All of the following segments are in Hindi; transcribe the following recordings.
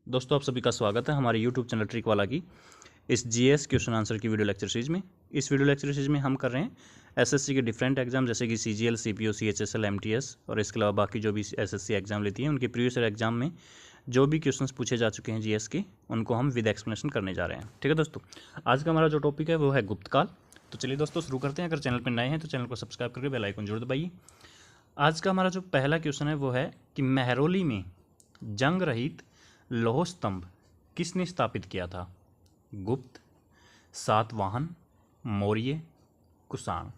दोस्तों आप सभी का स्वागत है हमारे YouTube चैनल ट्रिक वाला की इस जीएस क्वेश्चन आंसर की वीडियो लेक्चर सीरीज में। इस वीडियो लेक्चर सीरीज में हम कर रहे हैं एसएससी के डिफरेंट एग्जाम जैसे कि सीजीएल, सीपीओ, सीएचएसएल, एमटीएस और इसके अलावा बाकी जो भी एसएससी एग्जाम लेती है उनके प्रीवियस ईयर एग्जाम में जो भी क्वेश्चंस पूछे जा चुके हैं जीएस के, उनको हम विद एक्सप्लेनेशन करने जा रहे हैं। ठीक है दोस्तों, आज का हमारा जो टॉपिक है वो है गुप्तकाल। तो चलिए दोस्तों शुरू करते हैं। अगर चैनल पर नए हैं तो चैनल को सब्सक्राइब करके बेल आइकन जरूर दबाइए। आज का हमारा जो पहला क्वेश्चन है वो है कि महरौली में जंग रहित लौह स्तंभ किसने स्थापित किया था? गुप्त, सातवाहन, मौर्य, कुषाण।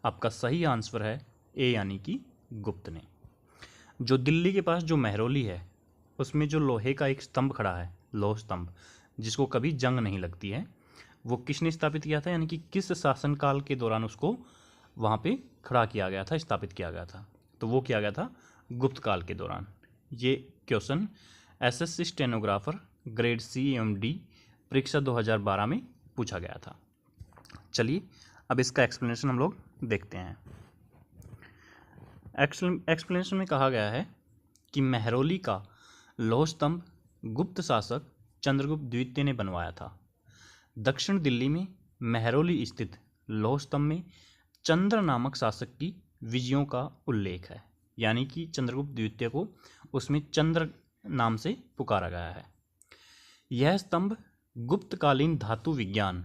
आपका सही आंसर है ए यानी कि गुप्त ने। जो दिल्ली के पास जो महरौली है उसमें जो लोहे का एक स्तंभ खड़ा है, लौह स्तंभ, जिसको कभी जंग नहीं लगती है, वो किसने स्थापित किया था? यानी कि किस शासनकाल के दौरान उसको वहाँ पे खड़ा किया गया था, स्थापित किया गया था? तो वो किया गया था गुप्त काल के दौरान। ये question SSC stenographer grade C एवं डी परीक्षा 2012 में पूछा गया था। चलिए अब इसका एक्सप्लेनेशन हम लोग देखते हैं। एक्सप्लेनेशन में कहा गया है कि महरौली का लौह स्तंभ गुप्त शासक चंद्रगुप्त द्वितीय ने बनवाया था। दक्षिण दिल्ली में महरौली स्थित लौह स्तंभ में चंद्र नामक शासक की विजयों का उल्लेख है। यानी कि चंद्रगुप्त द्वितीय को उसमें चंद्र नाम से पुकारा गया है। यह स्तंभ गुप्तकालीन धातु विज्ञान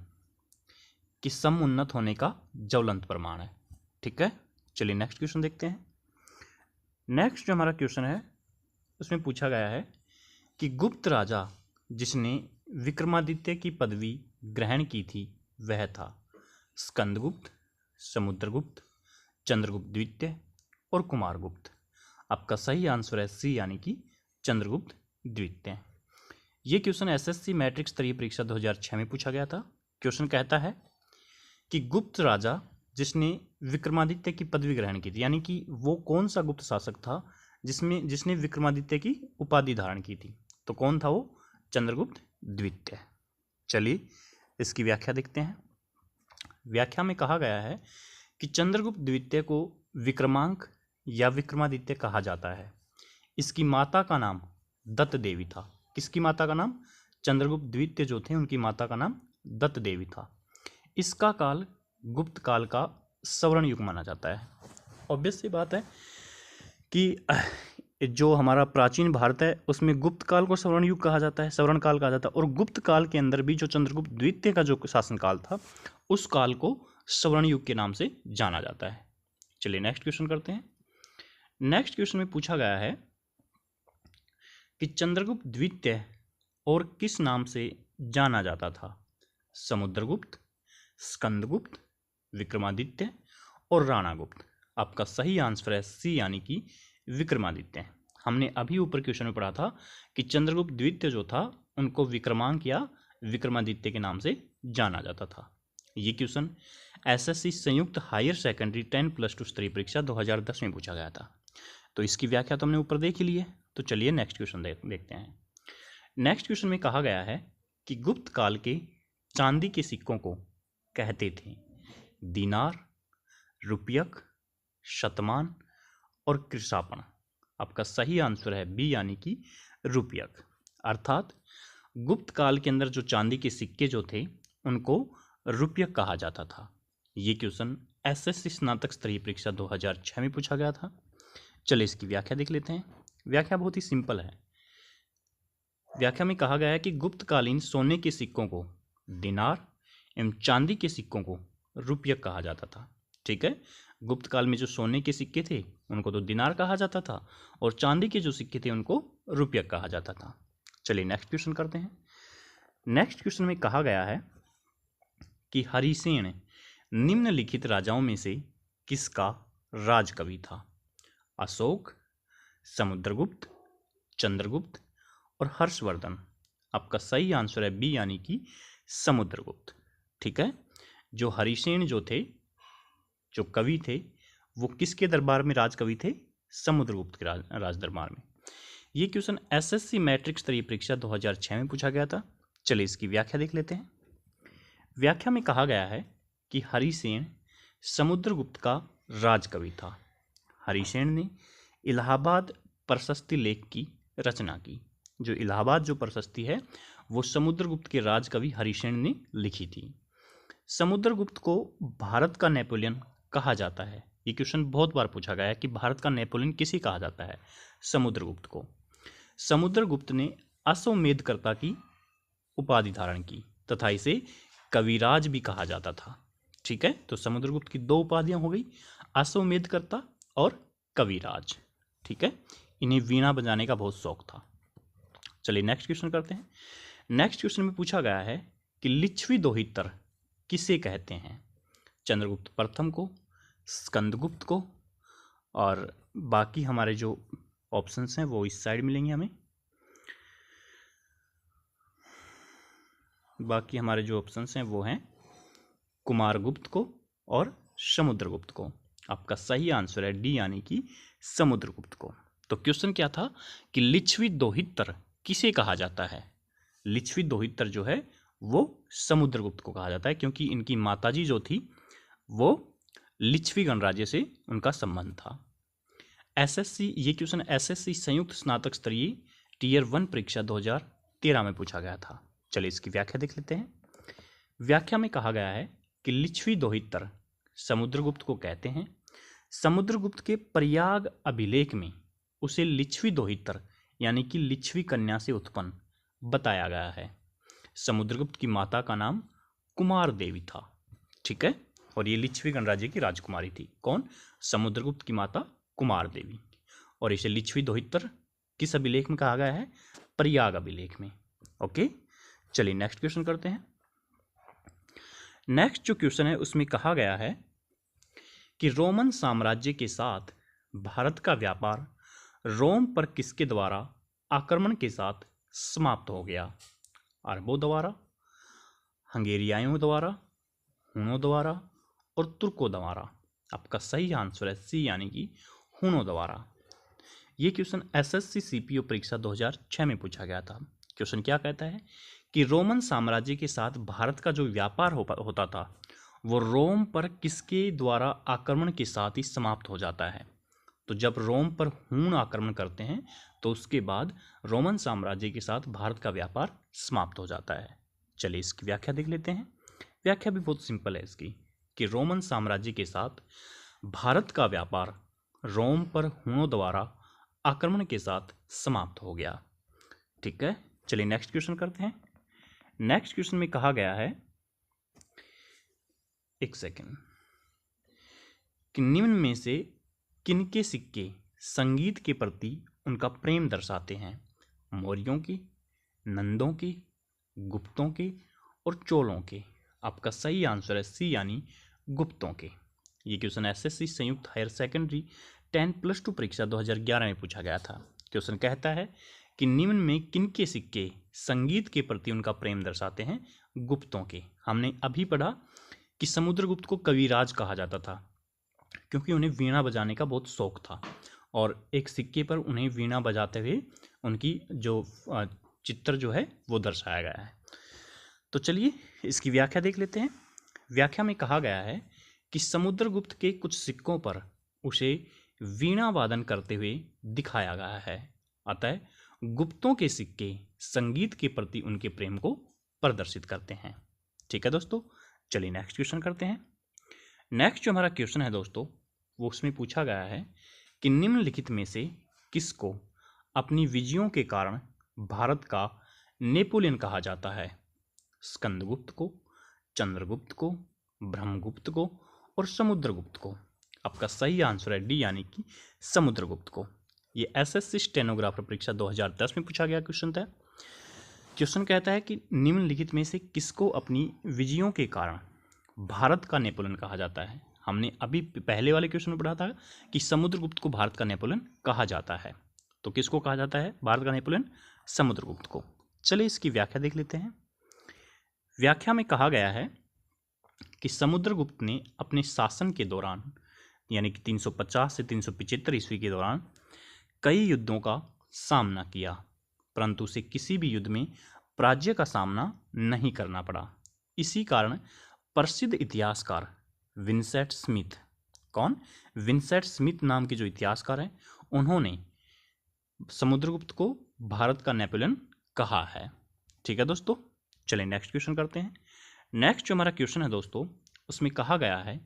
की समुन्नत होने का ज्वलंत प्रमाण है। ठीक है, चलिए नेक्स्ट क्वेश्चन देखते हैं। नेक्स्ट जो हमारा क्वेश्चन है उसमें पूछा गया है कि गुप्त राजा जिसने विक्रमादित्य की पदवी ग्रहण की थी वह था स्कंदगुप्त, समुद्रगुप्त, चंद्रगुप्त द्वितीय और कुमारगुप्त। आपका सही आंसर है सी यानी कि चंद्रगुप्त द्वितीय। ये क्वेश्चन एसएससी मैट्रिक स्तरीय परीक्षा 2006 में पूछा गया था। क्वेश्चन कहता है कि गुप्त राजा जिसने विक्रमादित्य की पदवी ग्रहण की थी, यानी कि वो कौन सा गुप्त शासक था जिसने विक्रमादित्य की उपाधि धारण की थी? तो कौन था वो? चंद्रगुप्त द्वितीय। चलिए इसकी व्याख्या देखते हैं। व्याख्या में कहा गया है कि चंद्रगुप्त द्वितीय को विक्रमांक या विक्रमादित्य कहा जाता है। इसकी माता का नाम दत्त देवी था। किसकी माता का नाम? चंद्रगुप्त द्वितीय जो थे उनकी माता का नाम दत्त देवी था। इसका काल गुप्त काल का स्वर्ण युग माना जाता है। ऑब्वियस सी बात है कि जो हमारा प्राचीन भारत है उसमें गुप्त काल को स्वर्ण युग कहा जाता है, स्वर्ण काल कहा जाता है, और गुप्त काल के अंदर भी जो चंद्रगुप्त द्वितीय का जो शासनकाल था उस काल को स्वर्ण युग के नाम से जाना जाता है। चलिए नेक्स्ट क्वेश्चन करते हैं। नेक्स्ट क्वेश्चन में पूछा गया है कि चंद्रगुप्त द्वितीय और किस नाम से जाना जाता था? समुद्रगुप्त, स्कंदगुप्त, विक्रमादित्य और राणागुप्त। आपका सही आंसर है सी यानी कि विक्रमादित्य। हमने अभी ऊपर क्वेश्चन में पढ़ा था कि चंद्रगुप्त द्वितीय जो था उनको विक्रमांक या विक्रमादित्य के नाम से जाना जाता था। ये क्वेश्चन एसएससी संयुक्त हायर सेकेंडरी 10+2 स्तरीय परीक्षा 2010 में पूछा गया था। तो इसकी व्याख्या तो हमने ऊपर देख ही ली है। तो चलिए नेक्स्ट क्वेश्चन देखते हैं। नेक्स्ट क्वेश्चन में कहा गया है कि गुप्त काल के चांदी के सिक्कों को कहते थे दीनार, रुपयक, शतमान और कृषापण। आपका सही आंसर है बी यानी कि रुपयक। अर्थात गुप्त काल के अंदर जो चांदी के सिक्के जो थे उनको रुपयक कहा जाता था। ये क्वेश्चन एसएससी स्नातक स्तरीय परीक्षा 2006 में पूछा गया था। चलिए इसकी व्याख्या देख लेते हैं। व्याख्या बहुत ही सिंपल है। व्याख्या में कहा गया है कि गुप्तकालीन सोने के सिक्कों को दिनार एवं चांदी के सिक्कों को रुपयक कहा जाता था। ठीक है, गुप्त काल में जो सोने के सिक्के थे उनको तो दिनार कहा जाता था और चांदी के जो सिक्के थे उनको रुपयक कहा जाता था। चलिए नेक्स्ट क्वेश्चन करते हैं। नेक्स्ट क्वेश्चन में कहा गया है कि हरिसेन निम्नलिखित राजाओं में से किसका राजकवि था? अशोक, समुद्रगुप्त, चंद्रगुप्त और हर्षवर्धन। आपका सही आंसर है बी यानी कि समुद्रगुप्त। ठीक है, जो हरिसेन जो थे, जो कवि थे, वो किसके दरबार में राजकवि थे? समुद्रगुप्त के राज दरबार में। ये क्वेश्चन एसएससी मैट्रिक स्तरीय परीक्षा 2006 में पूछा गया था। चलिए इसकी व्याख्या देख लेते हैं। व्याख्या में कहा गया है कि हरिसेन समुद्रगुप्त का राजकवि था। हरिसेन ने इलाहाबाद प्रशस्ति लेख की रचना की, जो इलाहाबाद जो प्रशस्ति है वो समुद्रगुप्त के राजकवि हरिसेन ने लिखी थी। समुद्रगुप्त को भारत का नेपोलियन कहा जाता है। ये क्वेश्चन बहुत बार पूछा गया है कि भारत का नेपोलियन किसे कहा जाता है? समुद्रगुप्त को। समुद्रगुप्त ने अश्वमेधकर्ता की उपाधि धारण की तथा इसे कविराज भी कहा जाता था। ठीक है, तो समुद्रगुप्त की दो उपाधियां हो गई, अश्वमेधकर्ता और कविराज। ठीक है, इन्हें वीणा बजाने का बहुत शौक था। चलिए नेक्स्ट क्वेश्चन करते हैं। नेक्स्ट क्वेश्चन में पूछा गया है कि लिच्छवी दोहितर किसे कहते हैं? चंद्रगुप्त प्रथम को, स्कंदगुप्त को, और बाकी हमारे जो ऑप्शंस हैं वो इस साइड मिलेंगे हमें। बाकी हमारे जो ऑप्शंस हैं वो हैं कुमारगुप्त को और समुद्रगुप्त को। आपका सही आंसर है डी, यानी कि समुद्रगुप्त को। तो क्वेश्चन क्या था कि लिच्छवी दोहितर किसे कहा जाता है? लिच्छवी दोहितर जो है वो समुद्रगुप्त को कहा जाता है, क्योंकि इनकी माताजी जो थी वो लिच्छवी गणराज्य से उनका संबंध था। एसएससी, ये क्वेश्चन एसएससी संयुक्त स्नातक स्तरीय टीयर 1 परीक्षा 2013 में पूछा गया था। चलिए इसकी व्याख्या देख लेते हैं। व्याख्या में कहा गया है कि लिच्छवी दोहितर समुद्रगुप्त को कहते हैं। समुद्रगुप्त के प्रयाग अभिलेख में उसे लिच्छवी दोहितर यानी कि लिच्छवी कन्या से उत्पन्न बताया गया है। समुद्रगुप्त की माता का नाम कुमार देवी था। ठीक है, और ये लिच्छवी गणराज्य की राजकुमारी थी। कौन? समुद्रगुप्त की माता कुमार देवी। और इसे लिच्छवी दोहितर किस अभिलेख में कहा गया है? प्रयाग अभिलेख में। ओके, चलिए नेक्स्ट क्वेश्चन करते हैं। नेक्स्ट जो क्वेश्चन है उसमें कहा गया है कि रोमन साम्राज्य के साथ भारत का व्यापार रोम पर किसके द्वारा आक्रमण के साथ समाप्त हो गया? अरबों द्वारा, हंगेरियाइयों द्वारा, हुनों द्वारा और तुर्कों द्वारा। आपका सही आंसर है सी, यानी कि हुनों द्वारा। ये क्वेश्चन एसएससी सीपीओ परीक्षा 2006 में पूछा गया था। क्वेश्चन क्या कहता है कि रोमन साम्राज्य के साथ भारत का जो व्यापार होता था वो रोम पर किसके द्वारा आक्रमण के साथ ही समाप्त हो जाता है? तो जब रोम पर हूण आक्रमण करते हैं तो उसके बाद रोमन साम्राज्य के साथ भारत का व्यापार समाप्त हो जाता है। चलिए इसकी व्याख्या देख लेते हैं। व्याख्या भी बहुत सिंपल है इसकी कि रोमन साम्राज्य के साथ भारत का व्यापार रोम पर हूणों द्वारा आक्रमण के साथ समाप्त हो गया। ठीक है, चलिए नेक्स्ट क्वेश्चन करते हैं। नेक्स्ट क्वेश्चन में कहा गया है, एक सेकेंड, कि निम्न में से किनके सिक्के संगीत के प्रति उनका प्रेम दर्शाते हैं? मौर्यों के, नंदों के, गुप्तों के और चोलों के। आपका सही आंसर है सी, यानी गुप्तों के। ये क्वेश्चन एसएससी संयुक्त हायर सेकेंडरी 10+2 परीक्षा 2011 में पूछा गया था। क्वेश्चन कहता है कि निम्न में किनके सिक्के संगीत के प्रति उनका प्रेम दर्शाते हैं? गुप्तों के। हमने अभी पढ़ा कि समुद्रगुप्त को कविराज कहा जाता था क्योंकि उन्हें वीणा बजाने का बहुत शौक था, और एक सिक्के पर उन्हें वीणा बजाते हुए उनकी जो चित्र जो है वो दर्शाया गया है। तो चलिए इसकी व्याख्या देख लेते हैं। व्याख्या में कहा गया है कि समुद्रगुप्त के कुछ सिक्कों पर उसे वीणा वादन करते हुए दिखाया गया है। अतः गुप्तों के सिक्के संगीत के प्रति उनके प्रेम को प्रदर्शित करते हैं। ठीक है दोस्तों, चलिए नेक्स्ट क्वेश्चन करते हैं। नेक्स्ट जो हमारा क्वेश्चन है दोस्तों वो उसमें पूछा गया है कि निम्नलिखित में से किसको अपनी विजयों के कारण भारत का नेपोलियन कहा जाता है? स्कंदगुप्त को, चंद्रगुप्त को, ब्रह्मगुप्त को और समुद्रगुप्त को। आपका सही आंसर है डी, यानी कि समुद्रगुप्त को। ये एसएससी स्टेनोग्राफर परीक्षा 2010 में पूछा गया क्वेश्चन था। क्वेश्चन कहता है कि निम्नलिखित में से किसको अपनी विजयों के कारण भारत का नेपोलियन कहा जाता है? हमने अभी पहले वाले क्वेश्चन में पढ़ा था कि समुद्रगुप्त को भारत का नेपोलियन कहा जाता है। तो किसको कहा जाता है भारत का नेपोलियन? समुद्रगुप्त को। चलिए इसकी व्याख्या देख लेते हैं। व्याख्या में कहा गया है कि समुद्रगुप्त ने अपने शासन के दौरान यानी कि 350 से 375 ईस्वी के दौरान कई युद्धों का सामना किया, परंतु उसे किसी भी युद्ध में पराजय का सामना नहीं करना पड़ा। इसी कारण प्रसिद्ध इतिहासकार विंसेंट स्मिथ, कौन? विंसेंट स्मिथ नाम के जो इतिहासकार हैं, उन्होंने समुद्रगुप्त को भारत का नेपोलियन कहाँ है। ठीक है दोस्तों, चलिए नेक्स्ट क्वेश्चन करते हैं। नेक्स्ट जो हमारा क्वेश्चन है दोस्तों, उसमें कहा गया है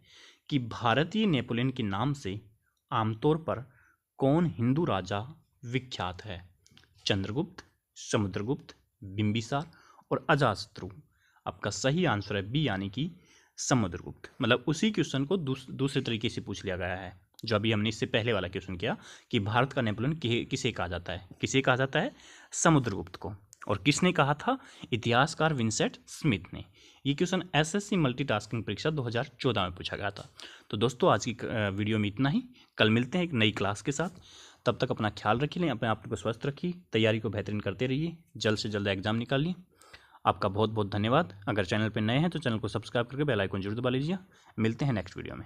कि भारतीय नेपोलियन के नाम से आमतौर पर कौन हिंदू राजा विख्यात है। चंद्रगुप्त, समुद्रगुप्त, बिंबिसार और अजातशत्रु। आपका सही आंसर है बी, यानी कि समुद्रगुप्त। मतलब उसी क्वेश्चन को दूसरे तरीके से पूछ लिया गया है जो अभी हमने इससे पहले वाला क्वेश्चन किया कि भारत का नेपोलियन किसे कहा जाता है। किसे कहा जाता है? समुद्रगुप्त को। और किसने कहा था? इतिहासकार विंसेंट स्मिथ ने। ये क्वेश्चन एसएससी मल्टीटास्किंग परीक्षा 2014 में पूछा गया था। तो दोस्तों आज की वीडियो में इतना ही। कल मिलते हैं एक नई क्लास के साथ। तब तक अपना ख्याल रखिए, अपने आप को स्वस्थ रखिए, तैयारी को बेहतरीन करते रहिए, जल्द से जल्द एग्जाम निकालिए। आपका बहुत बहुत धन्यवाद। अगर चैनल पर नए हैं तो चैनल को सब्सक्राइब करके बेल आइकन जरूर दबा लीजिए। मिलते हैं नेक्स्ट वीडियो में।